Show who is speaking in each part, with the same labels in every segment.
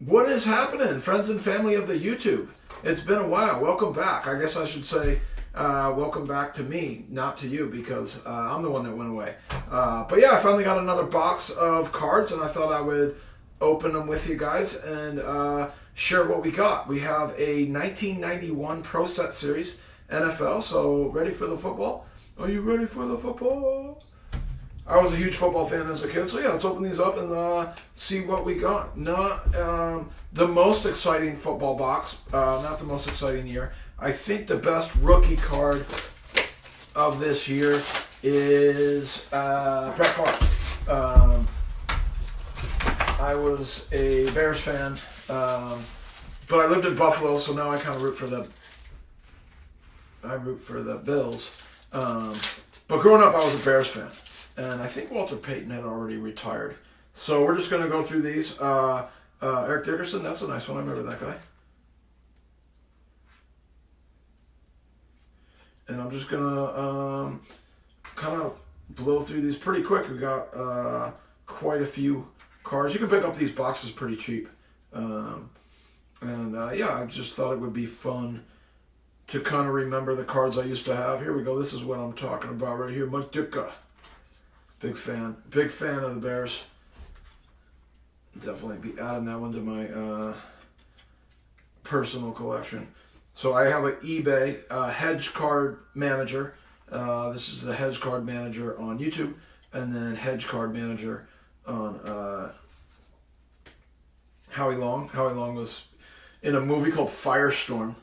Speaker 1: What is happening, friends and family of the YouTube? It's been a while. Welcome back. I guess I should say welcome back to me, not to you, because I'm the one that went away. But yeah, I finally got another box of cards, and I thought I would open them with you guys and share what we got. We have a 1991 Pro Set Series NFL, so ready for the football? Are you ready for the football? I was a huge football fan as a kid, so yeah, let's open these up and see what we got. Not the most exciting football box, not the most exciting year. I think the best rookie card of this year is Brett Favre. I was a Bears fan, but I lived in Buffalo, so now I kind of root for the Bills. But growing up, I was a Bears fan. And I think Walter Payton had already retired. So we're just going to go through these. Eric Dickerson, that's a nice one. I remember that guy. And I'm just going to kind of blow through these pretty quick. We got quite a few cards. You can pick up these boxes pretty cheap. Yeah, I just thought it would be fun to kind of remember the cards I used to have. Here we go. This is what I'm talking about right here. Mike Ditka. Big fan of the Bears. Definitely be adding that one to my personal collection. So I have an eBay Hedge Card Manager. This is the Hedge Card Manager on YouTube, and then Hedge Card Manager on Howie Long. Howie Long was in a movie called Firestorm,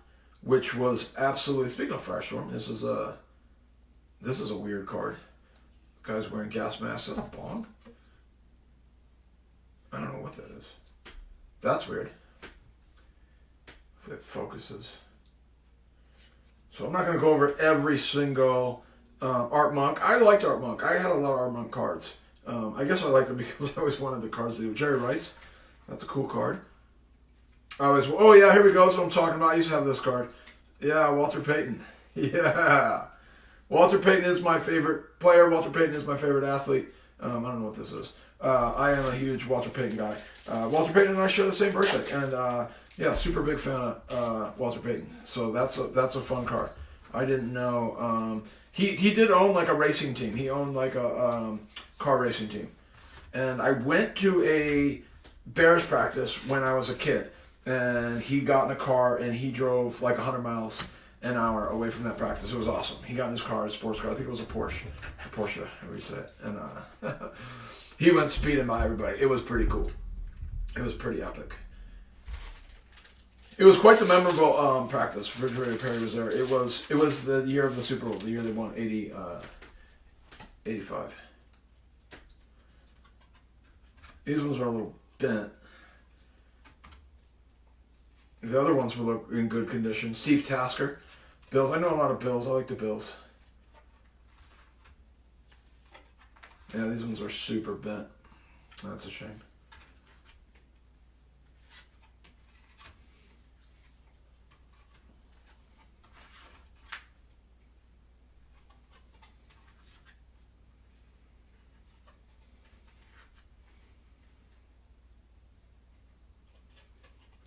Speaker 1: which was absolutely. Speaking of Firestorm, this is a weird card. Guy's wearing gas masks. Is that a bong? I don't know what that is. That's weird. If it focuses. So I'm not going to go over every single Art Monk. I liked Art Monk. I had a lot of Art Monk cards. I guess I liked them because I always wanted the cards to do. Jerry Rice. That's a cool card. Oh yeah, here we go. That's what I'm talking about. I used to have this card. Yeah, Walter Payton. Yeah. Walter Payton is my favorite player. Walter Payton is my favorite athlete. I don't know what this is. I am a huge Walter Payton guy. Walter Payton and I share the same birthday, and yeah, super big fan of Walter Payton. So that's a fun card. I didn't know he did own like a racing team. He owned like a car racing team, and I went to a Bears practice when I was a kid, and he got in a car and he drove like 100 miles an hour away from that practice. It was awesome. He got in his car, a sports car. I think it was a Porsche, however you say it. And he went speeding by everybody. It was pretty cool. It was pretty epic. It was quite the memorable practice. Refrigerator Perry was there. It was the year of the Super Bowl, the year they won 85. These ones are a little bent. The other ones were in good condition. Steve Tasker. Bills. I know a lot of Bills. I like the Bills. Yeah, these ones are super bent. That's a shame.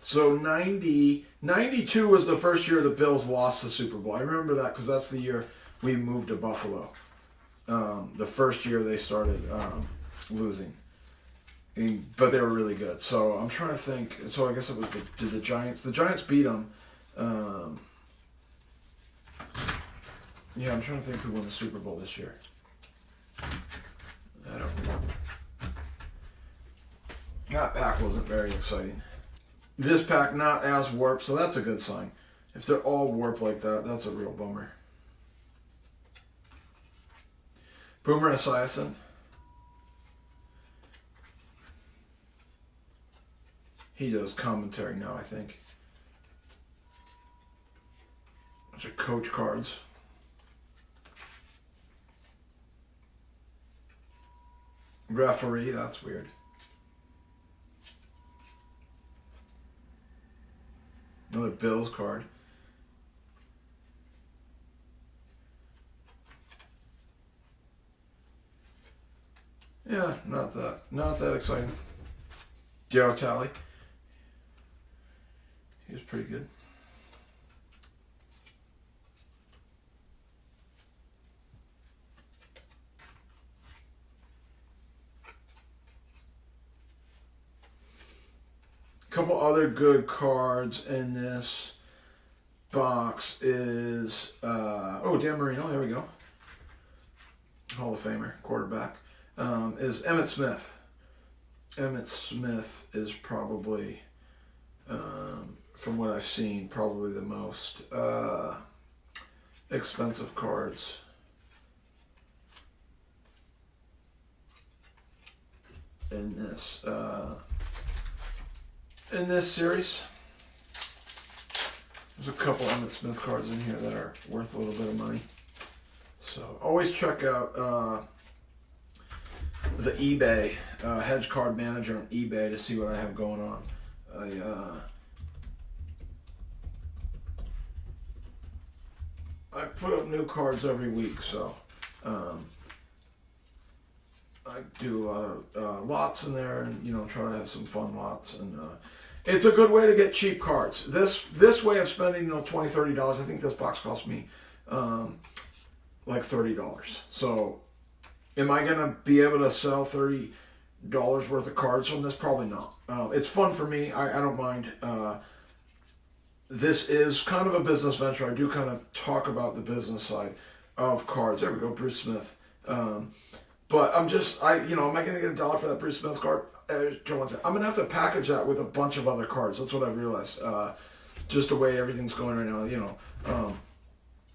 Speaker 1: So 92 was the first year the Bills lost the Super Bowl. I remember that because that's the year we moved to Buffalo. The first year they started losing. But they were really good. So I'm trying to think. So I guess it was the Giants. The Giants beat them. Yeah, I'm trying to think who won the Super Bowl this year. I don't know. That pack wasn't very exciting. This pack not as warped, so that's a good sign. If they're all warped like that, that's a real bummer. Boomer Esiason. He does commentary now, I think. Bunch of coach cards. Referee, that's weird. Another Bills card. Yeah, not that exciting. Joe Talley. He was pretty good. Couple other good cards in this box is Dan Marino, there we go. Hall of Famer, quarterback. Is Emmitt Smith. Emmitt Smith is probably, from what I've seen, probably the most expensive cards. In this series. There's a couple Emmitt Smith cards in here that are worth a little bit of money. So always check out the eBay hedge card manager on eBay to see what I have going on. I put up new cards every week, so I do a lot of lots in there, and try to have some fun lots, and it's a good way to get cheap cards. This way of spending $20-$30. I think this box cost me like $30. So am I gonna be able to sell $30 worth of cards from this? Probably not. It's fun for me. I don't mind. This is kind of a business venture. I do kind of talk about the business side of cards. There we go, Bruce Smith. But am I gonna get $1 for that Bruce Smith card? I'm gonna have to package that with a bunch of other cards. That's what I realized. Just the way everything's going right now,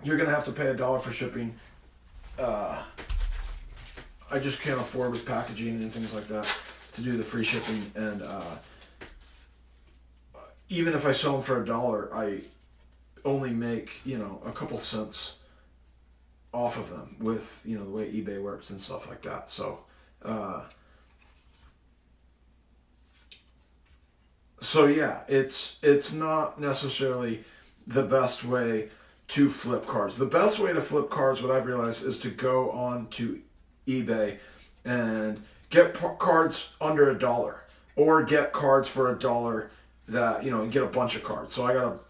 Speaker 1: you're gonna have to pay $1 for shipping. I just can't afford with packaging and things like that to do the free shipping. And even if I sell them for $1, I only make a couple cents off of them with the way eBay works and stuff like that. So yeah, it's not necessarily the best way to flip cards. The best way to flip cards, what I've realized, is to go on to eBay and get cards under $1, or get cards for $1 that and get a bunch of cards. So I got a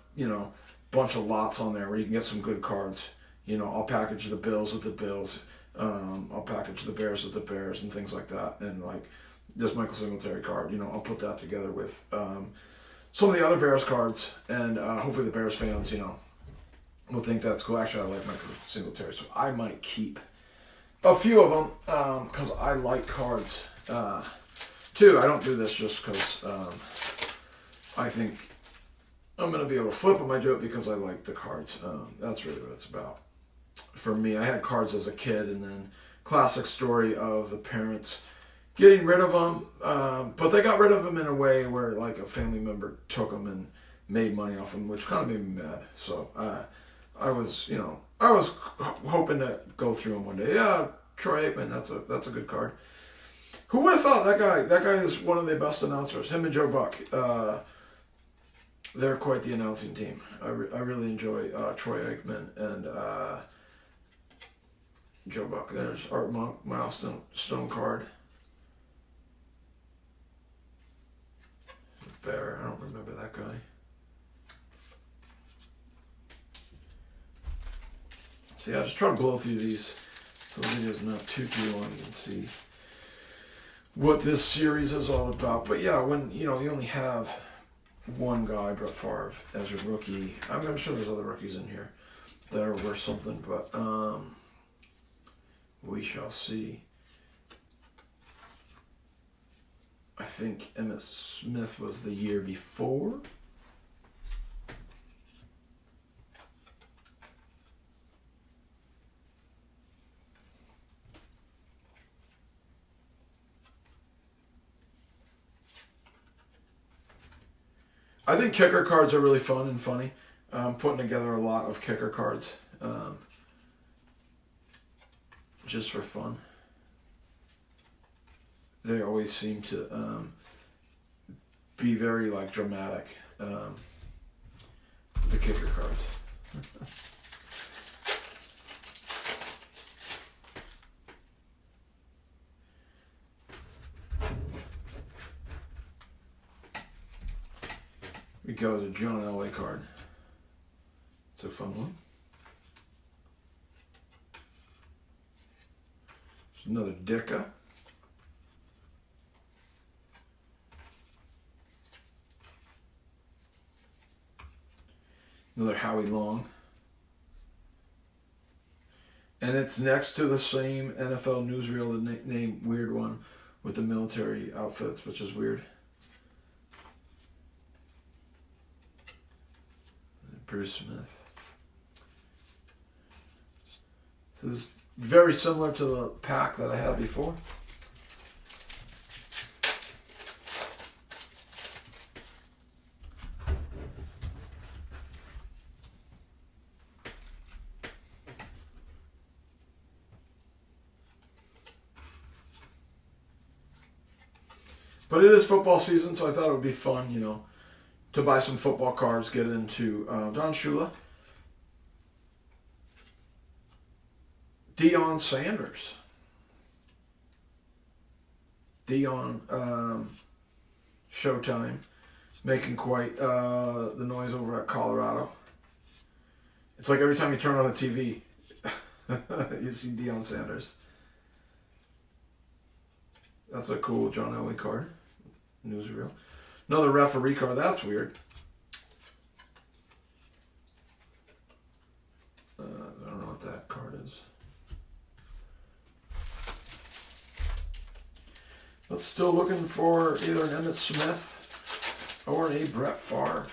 Speaker 1: bunch of lots on there where you can get some good cards. I'll package the Bills with the Bills. I'll package the Bears with the Bears and things like that. And like this Michael Singletary card, I'll put that together with some of the other Bears cards, and hopefully the Bears fans, will think that's cool. Actually, I like Michael Singletary, so I might keep a few of them because I like cards too. I don't do this just because I think I'm going to be able to flip them. I do it because I like the cards. That's really what it's about. For me, I had cards as a kid, and then classic story of the parents getting rid of them, but they got rid of them in a way where like a family member took them and made money off them, which kind of made me mad. So I was hoping to go through them one day. Yeah, Troy Aikman, that's a good card. Who would have thought that guy? That guy is one of the best announcers. Him and Joe Buck. They're quite the announcing team. I really enjoy Troy Aikman and Joe Buck. There's Art Monk, milestone card. Bear, I don't remember that guy. So yeah, just try to blow through these so the video's not too long. You can see what this series is all about. But yeah, when you only have one guy, Brett Favre, as a rookie. I'm sure there's other rookies in here that are worth something, but we shall see. I think Emmitt Smith was the year before. I think kicker cards are really fun and funny. I'm putting together a lot of kicker cards just for fun. They always seem to be very dramatic. The kicker cards. We go to John Elway card. It's a fun one. There's another Dicka. Another Howie Long. And it's next to the same NFL newsreel, the name weird one with the military outfits, which is weird. Bruce Smith. So this is very similar to the pack that I had before. But it is football season, so I thought it would be fun, you know, to buy some football cards, get into Don Shula. Deion Sanders. Deion, Showtime, making quite the noise over at Colorado. It's like every time you turn on the TV, you see Deion Sanders. That's a cool John Elway card. Newsreel. Another referee card. That's weird. I don't know what that card is. But still looking for either an Emmitt Smith or a Brett Favre.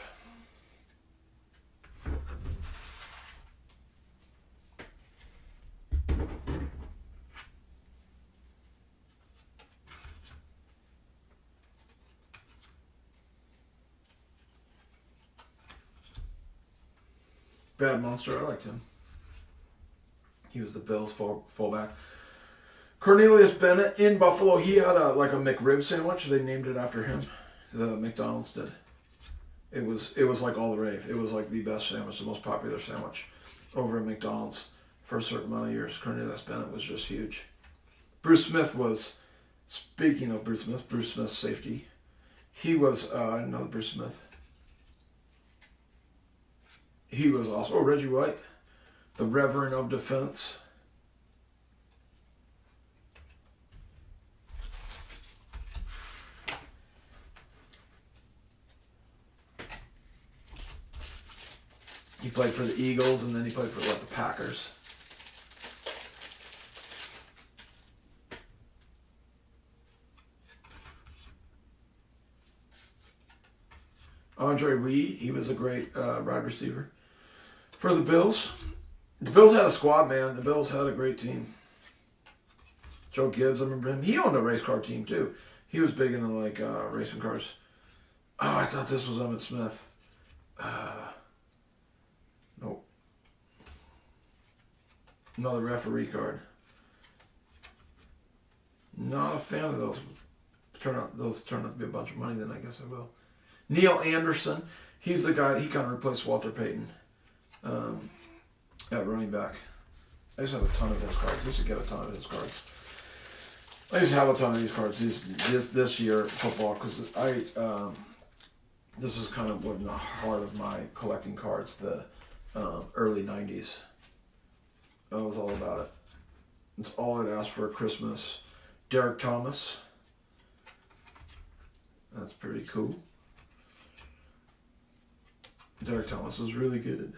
Speaker 1: Bad Monster, I liked him. He was the Bills fullback. Cornelius Bennett in Buffalo. He had a McRib sandwich. They named it after him. The McDonald's did. It was like all the rave. It was like the best sandwich, the most popular sandwich over at McDonald's for a certain amount of years. Cornelius Bennett was just huge. Bruce Smith was, speaking of Bruce Smith's safety. He was another Bruce Smith. He was also Reggie White, the Reverend of Defense. He played for the Eagles and then he played for the Packers. Andre Reed, he was a great wide receiver for the Bills. The Bills had a squad, man. The Bills had a great team. Joe Gibbs, I remember him. He owned a race car team too. He was big into racing cars. Oh, I thought this was Emmitt Smith. Nope. Another referee card. Not a fan of those. Those turn out to be a bunch of money, then I guess I will. Neil Anderson. He's the guy, he kind of replaced Walter Payton at running back. I used to have a ton of his cards. I used to get a ton of his cards. I used to have a ton of these cards this year football because this is kind of in the heart of my collecting cards, the early 90s. I was all about it. It's all I'd ask for Christmas. Derek Thomas. That's pretty cool. Derek Thomas was really good.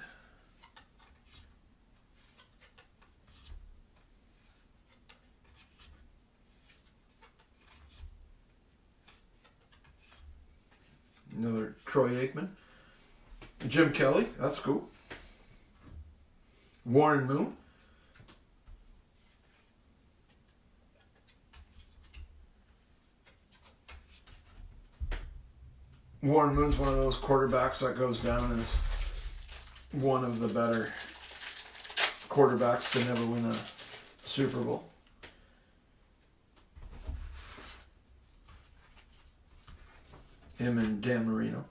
Speaker 1: Another Troy Aikman. Jim Kelly, that's cool. Warren Moon. Warren Moon's one of those quarterbacks that goes down as one of the better quarterbacks to never win a Super Bowl. Him and Dan Marino.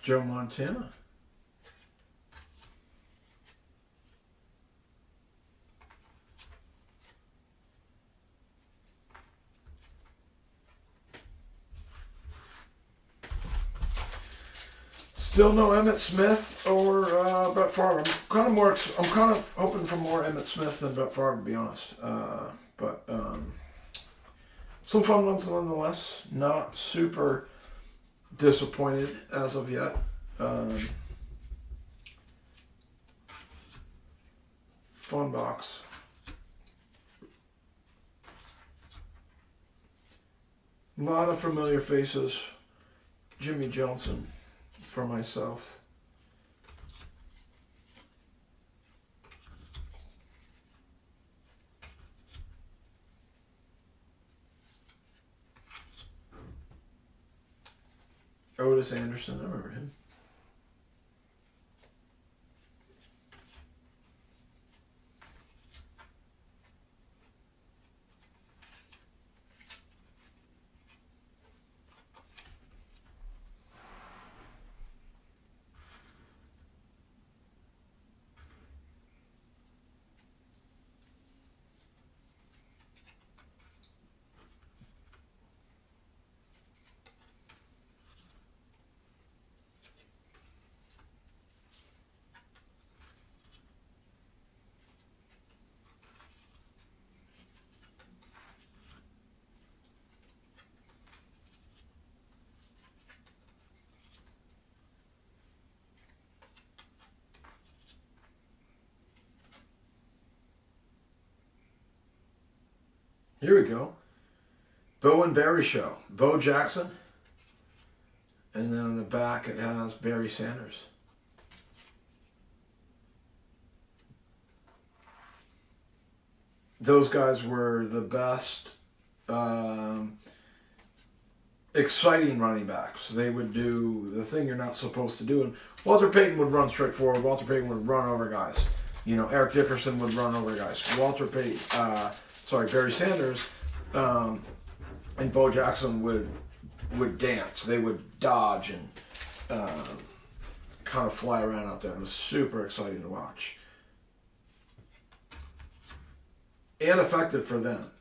Speaker 1: Joe Montana. Still no Emmitt Smith or Brett Favre. I'm kind of hoping for more Emmitt Smith than Brett Favre, to be honest. But some fun ones nonetheless. Not super disappointed as of yet. Fun box. A lot of familiar faces. Jimmy Johnson for myself. Otis Anderson, I remember him. Here we go. Bo and Barry Show. Bo Jackson. And then on the back it has Barry Sanders. Those guys were the best exciting running backs. They would do the thing you're not supposed to do. And Walter Payton would run straight forward. Walter Payton would run over guys. You know, Eric Dickerson would run over guys. Barry Sanders and Bo Jackson would dance. They would dodge and kind of fly around out there. It was super exciting to watch. And effective for them.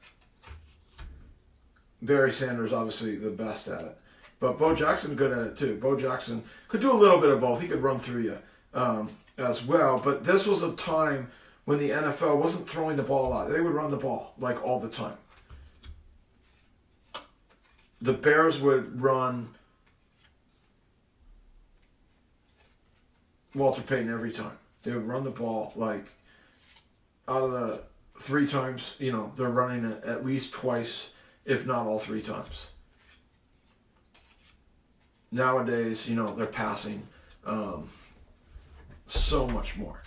Speaker 1: Barry Sanders, obviously the best at it. But Bo Jackson good at it too. Bo Jackson could do a little bit of both. He could run through you as well. But this was a time when the NFL wasn't throwing the ball a lot. They would run the ball like all the time. The Bears would run Walter Payton every time. They would run the ball like out of the 3 times, you know, they're running it at least twice, if not all 3 times. Nowadays, you know, they're passing so much more.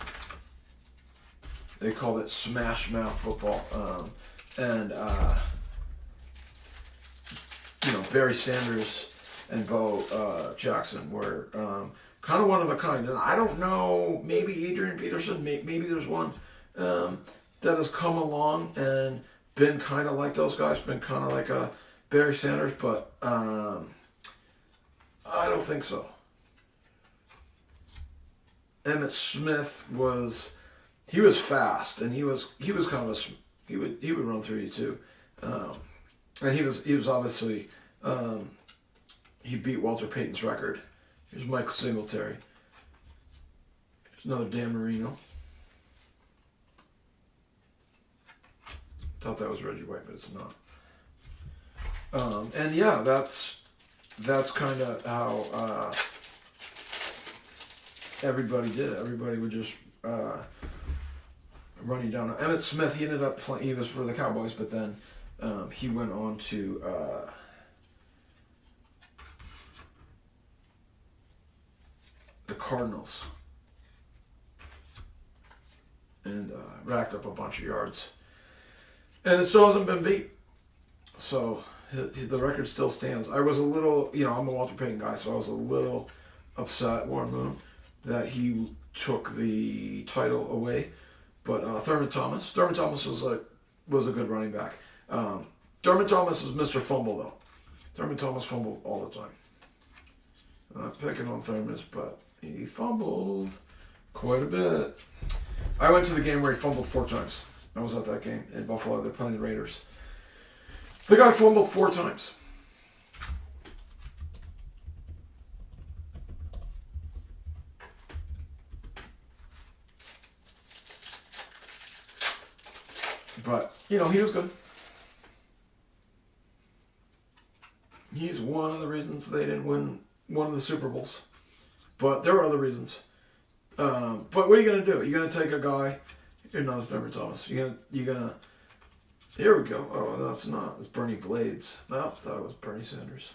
Speaker 1: They call it smash mouth football. Barry Sanders and Bo Jackson were kind of one of a kind. And I don't know, maybe Adrian Peterson, maybe there's one that has come along and been kind of like those guys, been kind of like a Barry Sanders, but I don't think so. Emmitt Smith was fast, and he was kind of he would run through you too, and he was obviously he beat Walter Payton's record. Here's Michael Singletary. Here's another Dan Marino. Thought that was Reggie White, but it's not. And yeah, that's kind of how everybody did it. Everybody would just run you down. Emmitt Smith, he ended up playing. He was for the Cowboys, but then he went on to the Cardinals and racked up a bunch of yards. And it still hasn't been beat. So the record still stands. I was a little, I'm a Walter Payton guy, so I was a little upset, Warren Moon, that he took the title away. But Thurman Thomas was a good running back. Thurman Thomas is Mr. Fumble, though. Thurman Thomas fumbled all the time. I'm not picking on Thermos, but he fumbled quite a bit. I went to the game where he fumbled 4 times. I was at that game in Buffalo. They're playing the Raiders. The guy fumbled 4 times. But, you know, he was good. He's one of the reasons they didn't win one of the Super Bowls. But there were other reasons. But what are you going to do? You're going to take a guy... You're not Thurman Thomas. You're gonna... Here we go. Oh, that's not. It's Bernie Blades. No, I thought it was Bernie Sanders.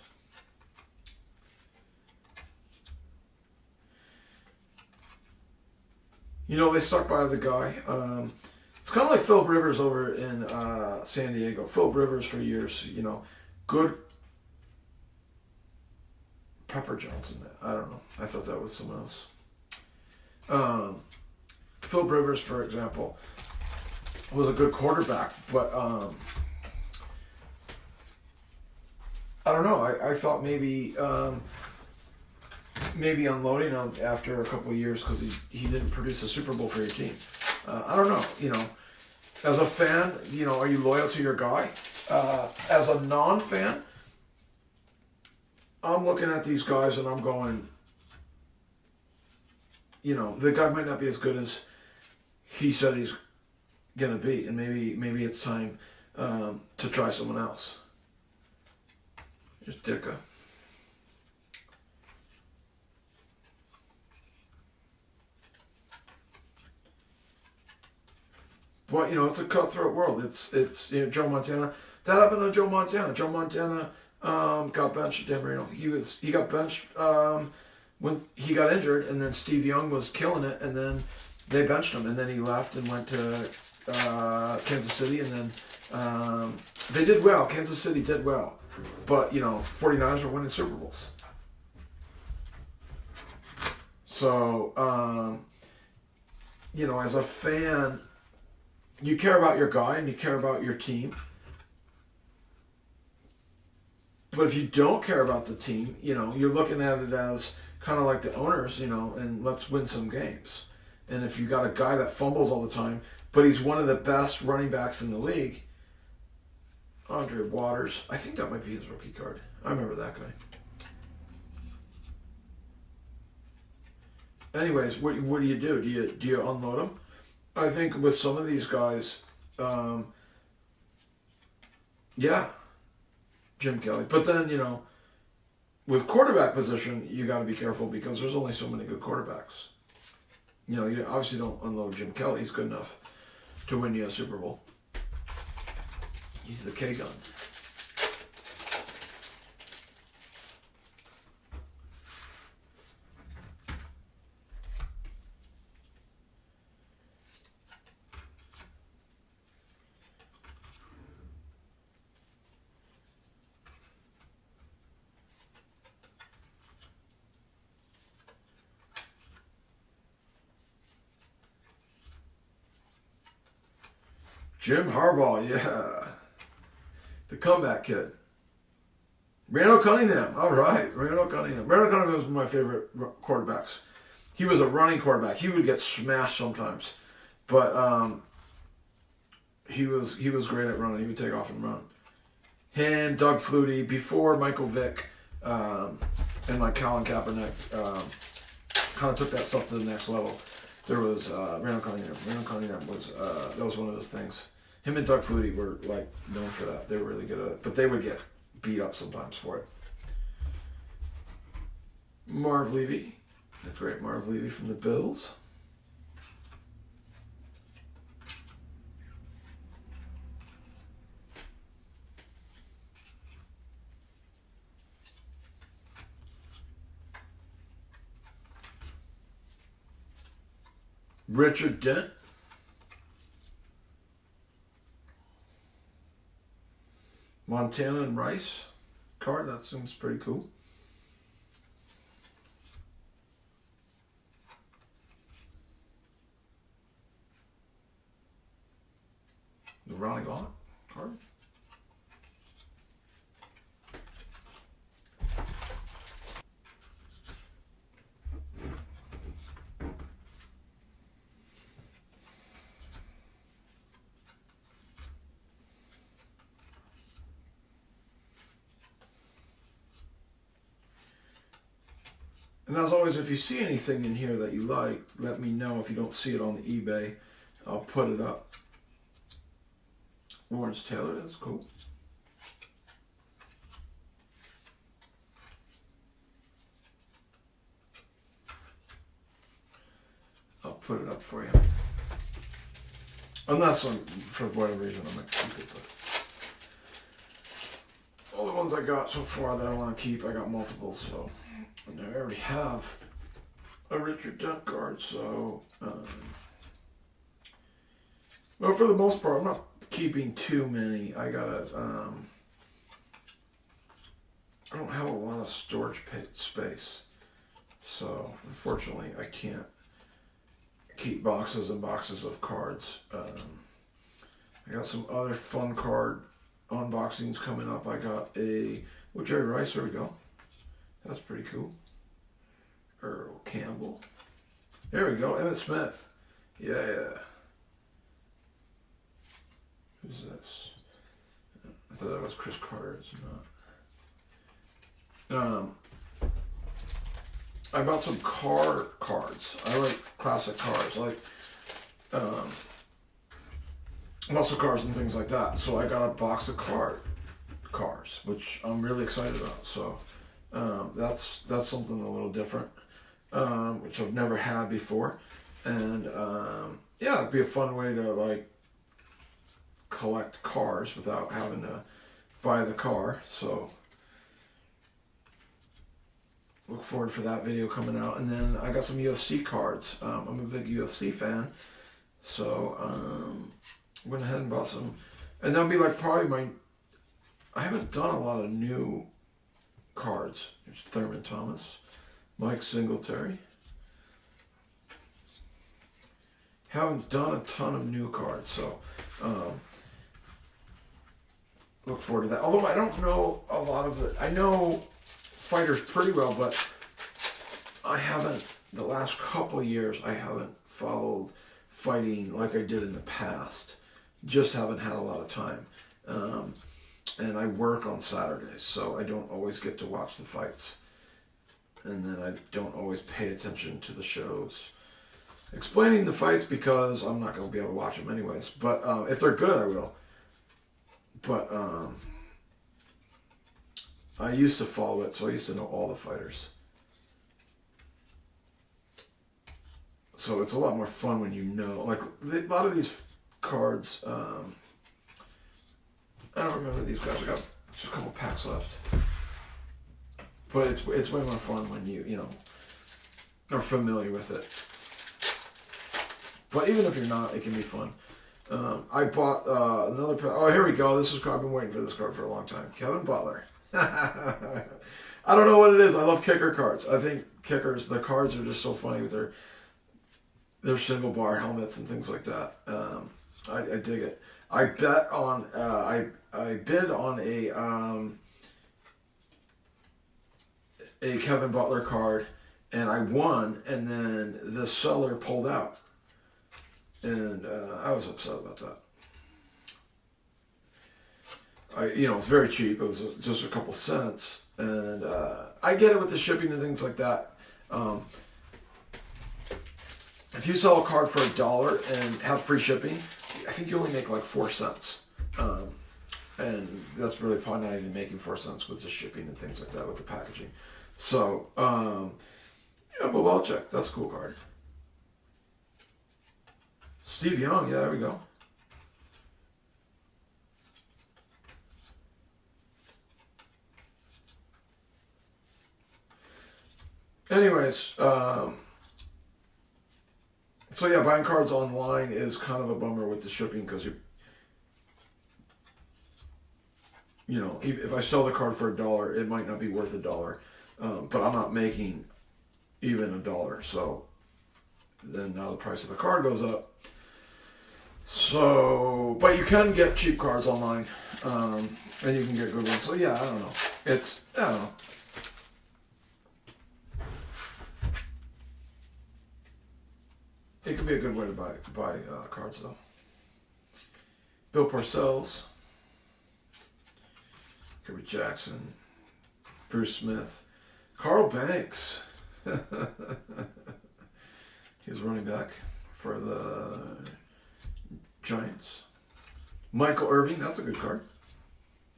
Speaker 1: You know, they stuck by the guy. It's kind of like Philip Rivers over in San Diego. Philip Rivers for years, you know, good. Pepper Johnson. I don't know. I thought that was someone else. Philip Rivers, for example, was a good quarterback, but I don't know. I thought maybe unloading him after a couple of years because he didn't produce a Super Bowl for your team. I don't know. You know, as a fan, you know, are you loyal to your guy? As a non-fan, I'm looking at these guys and I'm going, you know, the guy might not be as good as he said he's gonna be, and maybe it's time to try someone else. Just Dicka. But, you know, it's a cutthroat world. It's you know, Joe Montana. That happened to Joe Montana. Joe Montana got benched at Dan Marino. He got benched when he got injured, and then Steve Young was killing it, and then they benched him, and then he left and went to Kansas City, and then they did well. Kansas City did well. But, you know, 49ers were winning Super Bowls. So, you know, as a fan, you care about your guy and you care about your team. But if you don't care about the team, you know, you're looking at it as kind of like the owners, you know, and let's win some games. And if you got a guy that fumbles all the time, but he's one of the best running backs in the league, Andre Waters, I think that might be his rookie card. I remember that guy. Anyways, what do you do? Do you unload him? I think with some of these guys, yeah, Jim Kelly. But then, you know, with quarterback position, you got to be careful because there's only so many good quarterbacks. You know, you obviously don't unload Jim Kelly. He's good enough to win you a Super Bowl. He's the K-gun. Jim Harbaugh, yeah. The comeback kid. Randall Cunningham, all right. Randall Cunningham. Randall Cunningham was one of my favorite quarterbacks. He was a running quarterback. He would get smashed sometimes. But he was great at running. He would take off and run. Him, Doug Flutie, before Michael Vick and like Colin Kaepernick kind of took that stuff to the next level. There was Randall Cunningham. Randall Cunningham was that was one of those things. Him and Doug Flutie were like known for that. They were really good at it, but they would get beat up sometimes for it. Marv Levy, the great Marv Levy from the Bills. Richard Dent. Montana and Rice card, that seems pretty cool. The Ronnie Lott card. And as always, if you see anything in here that you like, let me know. If you don't see it on the eBay, I'll put it up. Lawrence Taylor, that's cool. I'll put it up for you. Unless, for whatever reason, I might keep it. But all the ones I got so far that I want to keep, I got multiple. So, and I already have a Richard Dent card. So, but for the most part, I'm not keeping too many. I don't have a lot of storage space. So, unfortunately, I can't keep boxes and boxes of cards. I got some other fun card unboxings coming up. I got a Jerry Rice. There we go. That's pretty cool. Earl Campbell. There we go. Emmitt Smith. Yeah. Who's this? I thought that was Chris Carter. It's not. I bought some cards. I like classic cars. I like muscle cars and things like that. So I got a box of cars, which I'm really excited about. So that's something a little different, which I've never had before. And yeah, it'd be a fun way to like collect cars without having to buy the car. So look forward for that video coming out. And then I got some UFC cards. I'm a big UFC fan. So went ahead and bought some. And that'll be like probably I haven't done a lot of new cards. There's Thurman Thomas, Mike Singletary. Haven't done a ton of new cards. So look forward to that. Although I don't know a lot of it. I know fighters pretty well, but I haven't, the last couple of years, I haven't followed fighting like I did in the past. Just haven't had a lot of time. And I work on Saturdays, so I don't always get to watch the fights. And then I don't always pay attention to the shows explaining the fights because I'm not going to be able to watch them anyways. But if they're good, I will. But I used to follow it, so I used to know all the fighters. So it's a lot more fun when you know. Like, a lot of these cards, I don't remember these guys. I got just a couple packs left. But it's way more fun when you are familiar with it. But even if you're not, it can be fun. I bought another pack. Oh, here we go. This is, I've been waiting for this card for a long time. Kevin Butler. I don't know what it is. I love kicker cards. I think kickers, the cards are just so funny with their single bar helmets and things like that. I dig it. I bet on I bid on a Kevin Butler card, and I won, and then the seller pulled out, and I was upset about that. It's very cheap. It was just a couple cents, and I get it with the shipping and things like that. If you sell a card for $1 and have free shipping, I think you only make like 4 cents. And that's really probably not even making 4 cents with the shipping and things like that with the packaging. So, but well, check. That's a cool card. Steve Young, yeah, there we go. Anyways, so yeah, buying cards online is kind of a bummer with the shipping because if I sell the card for $1, it might not be worth $1, but I'm not making even $1, so then now the price of the card goes up. So, but you can get cheap cards online, and you can get good ones. So yeah, I don't know. I don't know. It could be a good way to buy cards, though. Bill Parcells, Kirby Jackson, Bruce Smith, Carl Banks. He's running back for the Giants. Michael Irving, that's a good card.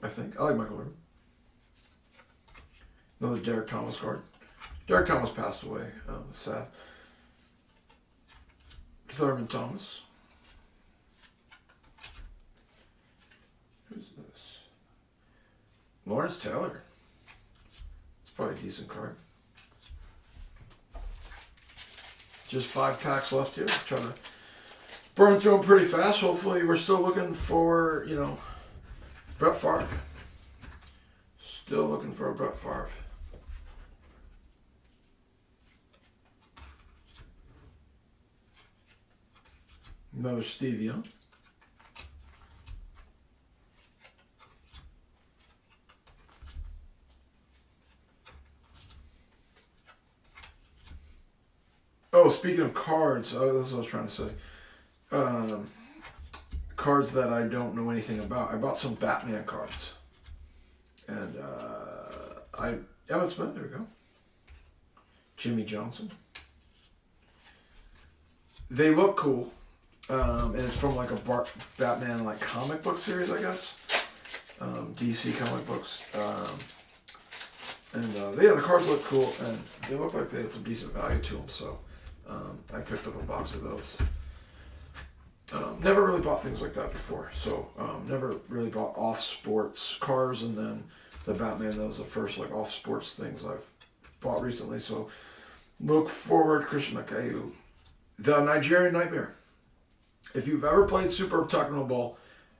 Speaker 1: I think. I like Michael Irving. Another Derek Thomas card. Derek Thomas passed away. Sad. Thurman Thomas. Who's this? Lawrence Taylor. It's probably a decent card. Just 5 packs left here. Trying to burn through them pretty fast. Hopefully we're still looking for, Brett Favre. Still looking for a Brett Favre. Another Steve Young. Oh, speaking of cards, that's what I was trying to say. Cards that I don't know anything about. I bought some Batman cards. And Emmitt Smith, there we go. Jimmy Johnson. They look cool. And it's from like a Batman like comic book series, I guess. DC comic books. The cards look cool, and they look like they had some decent value to them, so I picked up a box of those. Never really bought things like that before, so never really bought off-sports cars, and then the Batman, that was the first like off-sports things I've bought recently, so look forward. Christian Akayu. The Nigerian Nightmare. If you've ever played Super Techno Ball,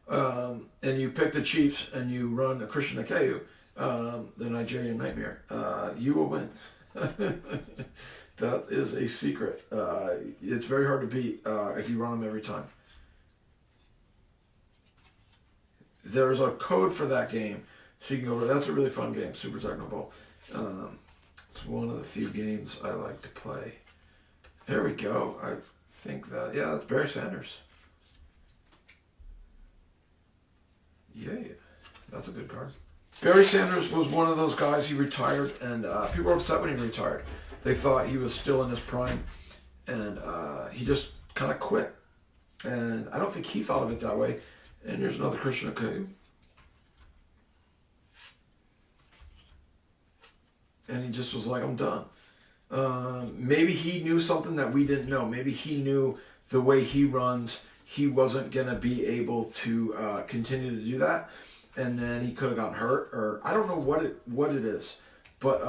Speaker 1: and you pick the Chiefs and you run a Christian Akayu, the Nigerian Nightmare, you will win. That is a secret. It's very hard to beat if you run them every time. There's a code for that game, so you can go. That's a really fun game, Super Techno Ball. It's one of the few games I like to play. There we go. I think that, yeah, that's Barry Sanders. Yeah, that's a good card. Barry Sanders was one of those guys. He retired, and people were upset when he retired. They thought he was still in his prime, and he just kind of quit. And I don't think he thought of it that way. And here's another Christian Akayu. And he just was like, I'm done. Maybe he knew something that we didn't know. Maybe he knew the way he runs, he wasn't going to be able to continue to do that. And then he could have gotten hurt, or I don't know what it is. But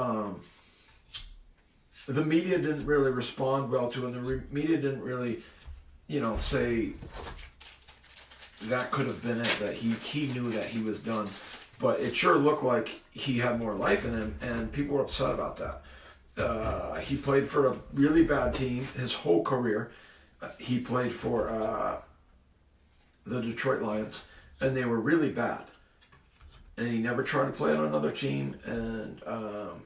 Speaker 1: the media didn't really respond well to it. And the media didn't really, say that could have been it, that he knew that he was done. But it sure looked like he had more life in him, and people were upset about that. He played for a really bad team his whole career. He played for the Detroit Lions, and they were really bad. And he never tried to play on another team, and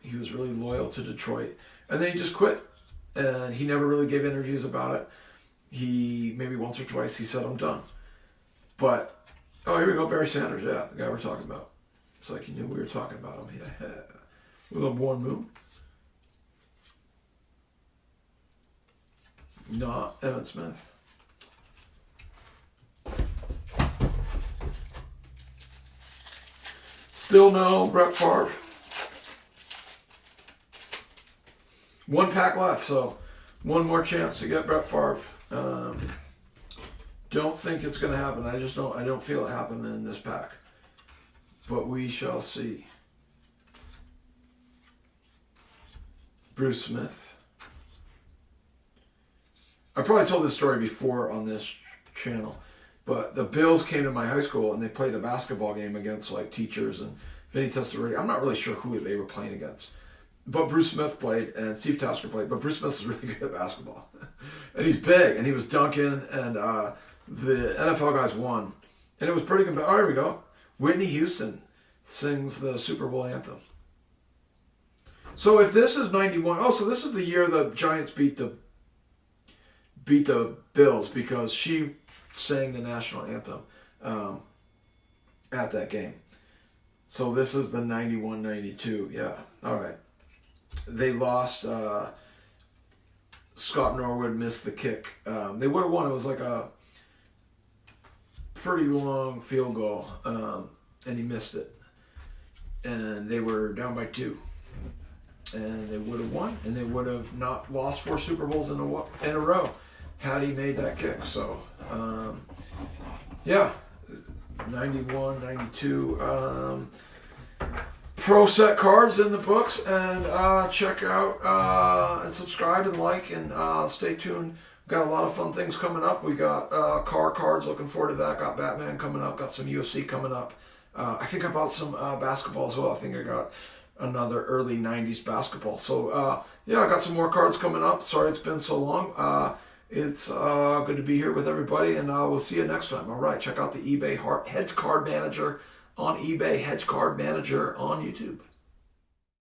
Speaker 1: he was really loyal to Detroit. And then he just quit, and he never really gave interviews about it. He, maybe once or twice, he said, I'm done. But, oh, here we go, Barry Sanders, yeah, the guy we're talking about. It's like you knew we were talking about him. Yeah. With a Born Moon. Not Emmitt Smith. Still no Brett Favre. 1 pack left, so one more chance to get Brett Favre. Don't think it's going to happen. I don't feel it happening in this pack. But we shall see. Bruce Smith. I probably told this story before on this channel, but the Bills came to my high school and they played a basketball game against like teachers and Vinny Testaverde. I'm not really sure who they were playing against, but Bruce Smith played and Steve Tasker played. But Bruce Smith is really good at basketball, and he's big and he was dunking, and the NFL guys won, and it was pretty good. Oh, here we go. Whitney Houston sings the Super Bowl anthem. So if this is 91, so this is the year the Giants beat the Bills, because she sang the national anthem at that game. So this is the 91-92. Yeah. All right. They lost Scott Norwood missed the kick. They would have won. It was like a pretty long field goal, and he missed it. And they were down by 2. And they would have won, and they would have not lost 4 Super Bowls in a row had he made that kick. So, yeah, 91, 92. Pro set cards in the books, and check out and subscribe and like, and stay tuned. We've got a lot of fun things coming up. We got car cards, looking forward to that. Got Batman coming up, got some UFC coming up. I think I bought some basketball as well. I think I got another early 90s basketball. So yeah, I got some more cards coming up. Sorry it's been so long. It's good to be here with everybody, and we'll see you next time. All right, check out the eBay Hedge Card Manager on eBay, Hedge Card Manager on YouTube.